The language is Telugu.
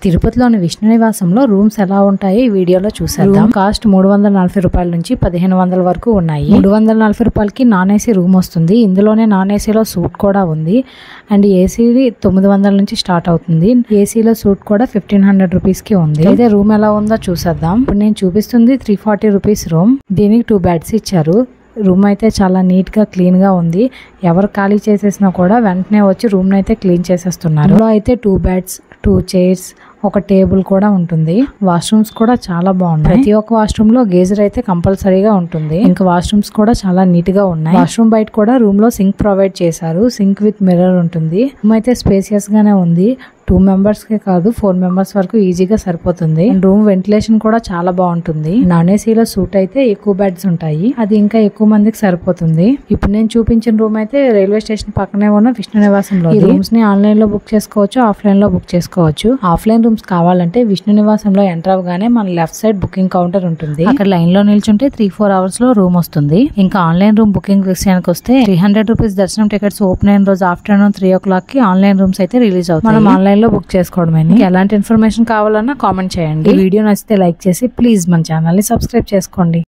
తిరుపతిలోని విష్ణు నివాసంలో రూమ్స్ ఎలా ఉంటాయి ఈ వీడియోలో చూసేద్దాం. కాస్ట్ 340 రూపాయల నుంచి 1500 వరకు ఉన్నాయి. 340 రూపాయలకి నాన్ ఏసీ రూమ్ వస్తుంది. ఇందులోనే నాన్ ఏసీలో సూట్ కూడా ఉంది. అండ్ ఏసీ 900 నుంచి స్టార్ట్ అవుతుంది. ఏసీలో సూట్ కూడా 1500 రూపీస్ కి ఉంది. అయితే రూమ్ ఎలా ఉందో చూసేద్దాం. ఇప్పుడు నేను చూపిస్తుంది 340 రూపీస్ రూమ్. దీనికి 2 బెడ్స్ ఇచ్చారు. రూమ్ అయితే చాలా నీట్ గా క్లీన్ గా ఉంది. ఎవరు ఖాళీ చేసేసినా కూడా వెంటనే వచ్చి రూమ్ అయితే క్లీన్ చేసేస్తున్నారు. ఇందులో అయితే 2 బెడ్స్, 2 చైర్స్, ఒక టేబుల్ కూడా ఉంటుంది. వాష్రూమ్స్ కూడా చాలా బాగున్నాయి. ప్రతి ఒక్క వాష్రూమ్ లో గేజర్ అయితే కంపల్సరీగా ఉంటుంది. ఇంకా వాష్రూమ్స్ కూడా చాలా నీట్ గా ఉన్నాయి. వాష్రూమ్ బయట కూడా రూమ్ లో సింక్ ప్రొవైడ్ చేశారు. సింక్ విత్ మిర్రర్ ఉంటుంది. రూమ్ అయితే స్పేసియస్ గానే ఉంది. 2 మెంబర్స్ కే కాదు 4 మెంబర్స్ వరకు ఈజీగా సరిపోతుంది. రూమ్ వెంటిలేషన్ కూడా చాలా బాగుంటుంది. నాన్ ఏసీలో సూట్ అయితే ఎక్కువ బెడ్స్ ఉంటాయి. అది ఇంకా ఎక్కువ మందికి సరిపోతుంది. ఇప్పుడు నేను చూపించిన రూమ్ అయితే రైల్వే స్టేషన్ పక్కనే ఉన్న విష్ణు నివాసంలో. ఈ రూమ్స్ ని ఆన్లైన్ లో బుక్ చేసుకోవచ్చు, ఆఫ్లైన్ లో బుక్ చేసుకోవచ్చు. ఆఫ్లైన్ రూమ్స్ కావాలంటే విష్ణు నివాసంలో ఎంటర్ అవగానే మన లెఫ్ట్ సైడ్ బుకింగ్ కౌంటర్ ఉంటుంది. అక్కడ లైన్ లో నిల్చుంటే 3-4 అవర్స్ లో రూమ్ వస్తుంది. ఇంకా ఆన్లైన్ రూమ్ బుకింగ్ విషయానికి వస్తే 300 రూపీస్ దర్శనం టికెట్స్ ఓపెన్ అయిన రోజు ఆఫ్టర్నూన్ 3 o'clock కి ఆన్లైన్ రూమ్స్ అయితే రిలీజ్ అవుతాయి. మనం ఆన్లైన్ లో బుక్ చేసుకోవడమే. ఎలాంటి ఇన్ఫర్మేషన్ కావాలన్నా కామెంట్ చేయండి. వీడియో నచ్చితే లైక్ చేసి ప్లీజ్ మన ఛానల్ ని సబ్స్క్రైబ్ చేసుకోండి.